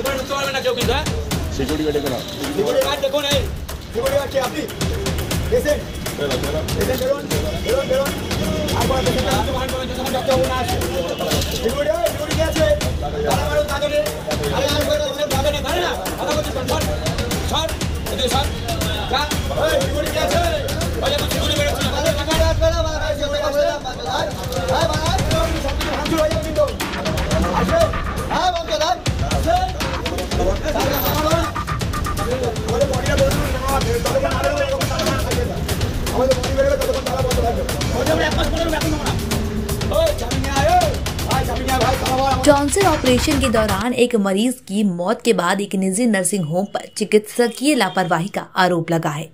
ভিতরে ঢুকতে পারবে না কেউ কিন্তু। সিকিউরিটি গার্ড কেন? সিকিউরিটি গার্ড দেখুন, এই সিকিউরিটি গার্ড কে আপনি? পেশেন্ট বেরোন। আপনার পেশেন্টটা হাতে বাহান করবেন যখন ডাক্তারবাবু না আসে। সিকিউরিটি কে আছে? তারা মারো কাঁদনে। আরে কাঁদনে ধরে না, কথা বলছি সর এদিকে সর। যা, এই সিকিউরিটি কে আছে? ওই যখন সিকিউরিটি বেরোচ্ছে আমাদের টাকা আসবে না, टॉन्सिल ऑपरेशन के दौरान एक मरीज की मौत के बाद एक निजी नर्सिंग होम पर चिकित्सकीय लापरवाही का आरोप लगा है।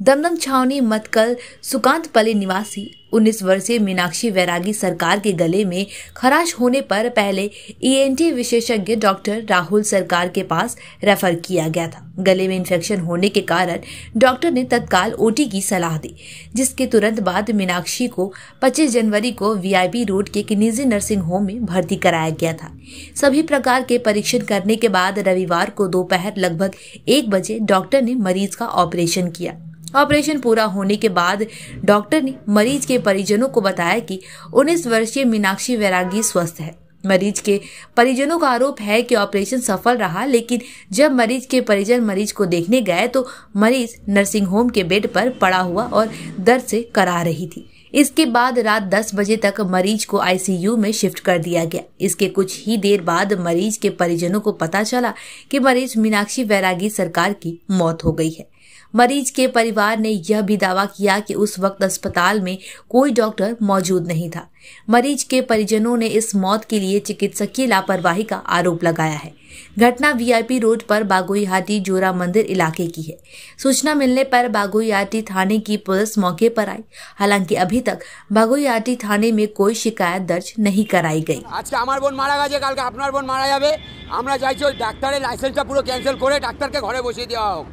दमदम छावनी मतकल सुकांतपल्ली निवासी 19 वर्षीय मीनाक्षी वैरागी सरकार के गले में खराश होने पर पहले ईएनटी विशेषज्ञ डॉक्टर राहुल सरकार के पास रेफर किया गया था। गले में इन्फेक्शन होने के कारण डॉक्टर ने तत्काल ओटी की सलाह दी, जिसके तुरंत बाद मीनाक्षी को 25 जनवरी को वीआईपी रोड के एक निजी नर्सिंग होम में भर्ती कराया गया था। सभी प्रकार के परीक्षण करने के बाद रविवार को दोपहर लगभग 1 बजे डॉक्टर ने मरीज का ऑपरेशन किया। ऑपरेशन पूरा होने के बाद डॉक्टर ने मरीज के परिजनों को बताया कि 19 वर्षीय मीनाक्षी वैरागी स्वस्थ है। मरीज के परिजनों का आरोप है कि ऑपरेशन सफल रहा, लेकिन जब मरीज के परिजन मरीज को देखने गए तो मरीज नर्सिंग होम के बेड पर पड़ा हुआ और दर्द से करा रही थी। इसके बाद रात 10 बजे तक मरीज को आईसीयू में शिफ्ट कर दिया गया। इसके कुछ ही देर बाद मरीज के परिजनों को पता चला कि मरीज मीनाक्षी वैरागी सरकार की मौत हो गई है। मरीज के परिवार ने यह भी दावा किया कि उस वक्त अस्पताल में कोई डॉक्टर मौजूद नहीं था। मरीज के परिजनों ने इस मौत के लिए चिकित्सकीय लापरवाही का आरोप लगाया है। घटना वीआईपी रोड पर बागोईहाटी जोरा मंदिर इलाके की है। सूचना मिलने पर बागोईहाटी थाने की पुलिस मौके पर आई। हालांकि अभी तक बागोईहाटी थाने में कोई शिकायत दर्ज नहीं कराई गई। आज के আমার বোন মারা গেছে, কালকে আপনার বোন মারা যাবে। আমরা চাইছি ওই ডাক্তারের লাইসেন্সটা পুরো ক্যান্সেল করে ডাক্তারকে ঘরে বসিয়ে দেওয়া হোক।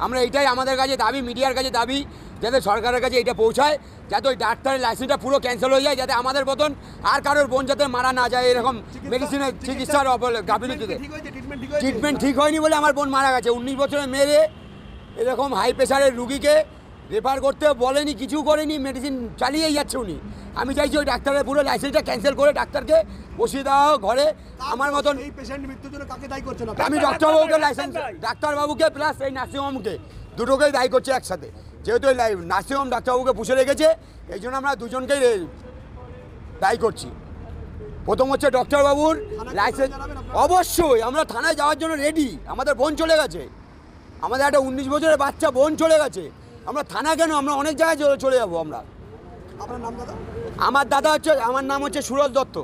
আমরা এটাই আমাদের কাছে দাবি, মিডিয়ার কাছে দাবি, যাতে সরকারের কাছে এটা পৌঁছায়, যাতে ওই ডাক্তারের লাইসেন্সটা পুরো ক্যান্সেল হয়ে যায়, যাতে আমাদের মতন আর কারোর বোন যাতে মারা না যায় এরকম মেডিসিনের চিকিৎসার গাফিলতিতে। ট্রিটমেন্ট ঠিক হয়নি বলে আমার বোন মারা গেছে। 19 বছরের মেয়ে এরকম হাই প্রেশারের রুগীকে রেফার করতে বলেনি, কিছু করেনি, মেডিসিন চালিয়েই যাচ্ছে উনি। আমি চাইছি ওই ডাক্তারের পুরো লাইসেন্সটা ক্যান্সেল করে ডাক্তারকে বসিয়ে দেওয়া হোক ঘরে। আমার মতন এই পেশেন্ট মৃত্যুর জন্য কাকে দায়ী করছেন? আমি ডাক্তারবাবুকে লাইসেন্স, ডাক্তারবাবুকে প্লাস এই নার্সিংহোমকে দুটোকেই দায়ী করছি একসাথে। যেহেতু এই নার্সিংহোম ডাক্তারবাবুকে পুষে রেখেছে, এই জন্য আমরা দুজনকেই দায়ী করছি। প্রথম হচ্ছে ডক্টরবাবুর লাইসেন্স। অবশ্যই আমরা থানায় যাওয়ার জন্য রেডি। আমাদের বোন চলে গেছে, আমাদের একটা 19 বছরের বাচ্চা বোন চলে গেছে। আমরা থানা কেন, আমরা অনেক জায়গায় চলে যাবো। আমরা আপনার নাম দাদা? আমার নাম হচ্ছে সুরজ দত্ত।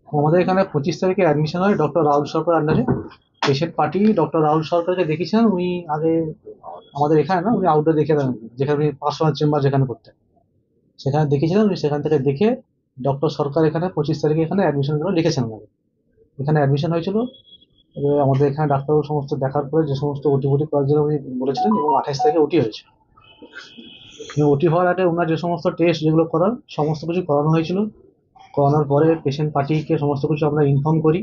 আমাদের এখানে 25 তারিখে অ্যাডমিশন হয় ডক্টর রাহুল সরকার আন্ডারে। পেশেন্ট পার্টি ডক্টর রাহুল সরকারকে দেখেছিলেন। উনি আগে আমাদের এখানে না, উনি আউটডোর দেখে দেন, যেখানে উনি পার্সোনাল চেম্বার যেখানে করতেন সেখানে দেখেছিলেন। উনি সেখান থেকে দেখে ডক্টর সরকার এখানে 25 তারিখে এখানে অ্যাডমিশন জন্য লিখেছেন। আমাদের এখানে অ্যাডমিশন হয়েছিল। আমাদের এখানে ডাক্তারবাবু সমস্ত দেখার পরে যে সমস্ত ওটি করার জন্য উনি বলেছিলেন, এবং 28 তারিখে ওটি হয়েছে। ওটি হওয়ার আগে ওনার যে সমস্ত টেস্ট যেগুলো করার সমস্ত কিছু করানো হয়েছিল। করানোর পরে পেশেন্ট পার্টিকে সমস্ত কিছু আমরা ইনফর্ম করি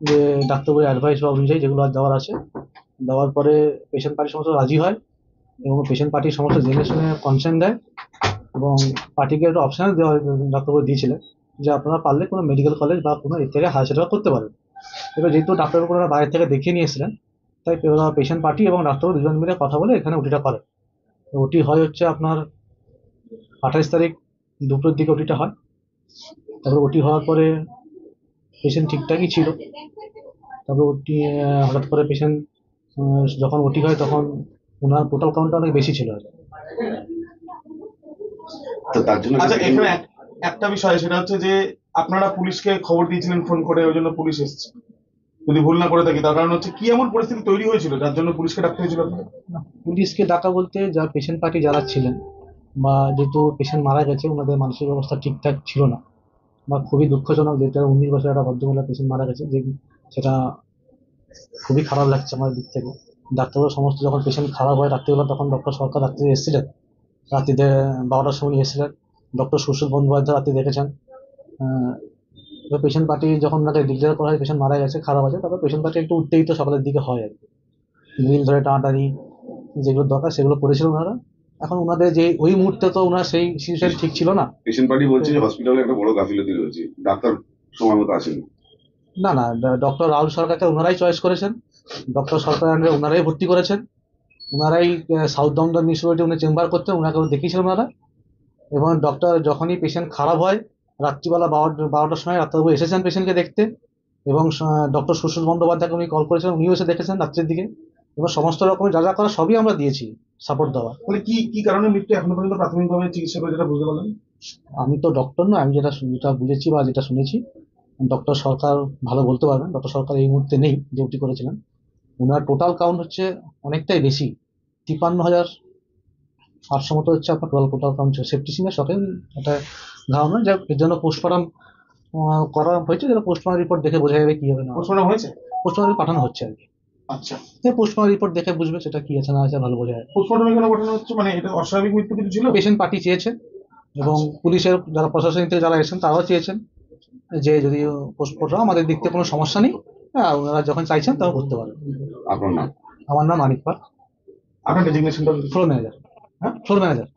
যে ডাক্তারবাবুর অ্যাডভাইস বা অনুযায়ী যেগুলো দেওয়ার আছে, দেওয়ার পরে পেশেন্ট পার্টি সমস্ত রাজি হয় এবং পেশেন্ট পার্টি সমস্ত জেনে শুনে কনসেন্ট দেয়। এবং পার্টিকে একটা অপশান দেওয়া ডাক্তারবাবু দিয়েছিলেন যে আপনারা পারলে কোনো মেডিকেল কলেজ বা কোনো এর থেকে হায়ার সেটা করতে পারেন। এবার যেহেতু ডাক্তারবাবু ওনারা বাইরে থেকে দেখিয়ে নিয়েছিলেন, তাই পেশেন্ট পার্টি এবং ডাক্তারবাবু দুজন মিলে কথা বলে এখানে ওটিটা করে। ওটি হয় হচ্ছে আপনার 28 তারিখ দুপুরের দিকে ওটিটা হয়। তারপরে ওটি হওয়ার পরে পেশেন্ট ঠিকঠাকই ছিল। তারপরে ওটি হঠাৎ করে পেশেন্ট যখন ওটি হয় তখন ওনার টোটাল কাউন্টটা অনেক বেশি ছিল। তো তার জন্য আচ্ছা, এখানে একটা বিষয় সেটা হচ্ছে যে আপনারা পুলিশকে খবর দিয়েছিলেন ফোন করে, ওই জন্য পুলিশ এসেছে। যদি ভুল না করে থাকি, তার কারণ হচ্ছে কি এমন পরিস্থিতি তৈরি হয়েছিল যার জন্য পুলিশকে ডাকতে হয়েছিল? পুলিশকে ডাকা বলতে যা পেশেন্ট পার্টি যারা ছিলেন, বা যেহেতু পেশেন্ট মারা গেছে ওনাদের মানসিক অবস্থা ঠিকঠাক ছিল না, বা খুবই দুঃখজনক যেটা 19 বছরের একটা ভদ্রমহিলা পেশেন্ট মারা গেছে, যে সেটা খুবই খারাপ লাগছে আমার দিক থেকে। ডাক্তারবাবু সমস্ত যখন পেশেন্ট খারাপ হয় রাত্রিবেলা, তখন ডক্টর সরকার রাত্রে এসেছিলেন, রাত্রিতে 12টার সময় এসেছিলেন। ডক্টর সুশীল বন্দ্যোপাধ্যায় রাত্রে দেখেছেন। এবার পেশেন্ট পার্টি যখন ওনাকে ডিক্লেয়ার করা হয় পেশেন্ট মারা গেছে, খারাপ আছে, তারপর পেশেন্ট পার্টি একটু উত্তেজিত সকালের দিকে হয় আর কি, মিল ধরে টানাটানি যেগুলো দরকার সেগুলো করেছিল ওনারা। এখন ওনাদের যে ওই মুহূর্তে তো ওনার সেই সিচুয়েশন ঠিক ছিল না। পেশেন্ট পার্টি বলছে যে হসপিটালে একটা বড় গাফিলতি রয়েছে, ডাক্তার সময় মতো আসেনি। না না, ডক্টর রাহুল সরকারকে ওনারাই চয়েস করেছেন, ডক্টর সরকার আন্ডারে ওনারাই ভর্তি করেছেন, ওনারাই সাউথ দমদম মিউনিসিপ্যালিটি উনি চেম্বার করতেন, ওনাকে দেখিয়েছিলেন ওনারা। এবং ডক্টর যখনই পেশেন্ট খারাপ হয় রাত্রিবেলা 12টার সময় ডাক্তারবাবু এসেছেন পেশেন্টকে দেখতে, এবং ডক্টর সুশীল বন্দ্যোপাধ্যায়কে উনি কল করেছিলেন, উনিও এসে দেখেছেন রাত্রের দিকে, এবং সমস্ত রকমের যা যা করা সবই আমরা দিয়েছি সাপোর্ট দেওয়া। তাহলে কি কি কারণে মৃত্যু এখনো পর্যন্ত প্রাথমিকভাবে চিকিৎসা করে যেটা বুঝতে পারলেন? আমি তো ডক্টর নয়, আমি যেটা যেটা বুঝেছি বা যেটা শুনেছি, ডক্টর সরকার ভালো বলতে পারবেন, ডক্টর সরকার এই মুহূর্তে নেই, ডিউটি করেছিলেন। ওনার টোটাল কাউন্ট হচ্ছে অনেকটাই বেশি, 53,800 মতো হচ্ছে আপনার টোটাল কাউন্ট, সেপ্টিসিমের সঙ্গে একটা ধারণা, যা এর জন্য পোস্টমর্টম করা হয়েছে, যেটা পোস্টমর্টম রিপোর্ট দেখে বোঝা যাবে কি হবে না। পোস্টমর্টম হয়েছে? পোস্টমর্টম পাঠানো হচ্ছে আর কি, আচ্ছা, পোস্টমর্টম রিপোর্ট দেখে বুঝবে সেটা কি আছে না আছে, ভালো বোঝা যাবে। পোস্টমর্টম কেন পাঠানো হচ্ছে, মানে এটা অস্বাভাবিক মৃত্যু কিছু ছিল? পেশেন্ট পার্টি চেয়েছেন এবং পুলিশের যারা প্রশাসনিক থেকে যারা এসেছেন তারাও চেয়েছেন যে যদি পোস্টমর্টম, আমাদের দিক থেকে কোনো সমস্যা নেই, হ্যাঁ ওনারা যখন চাইছেন তখন করতে পারেন। আপনার নাম? আমার নাম মানিক পাল, আপনার ডেজিগনেশনটা? Floor manager. হ্যাঁ, ফ্লোর ম্যানেজার।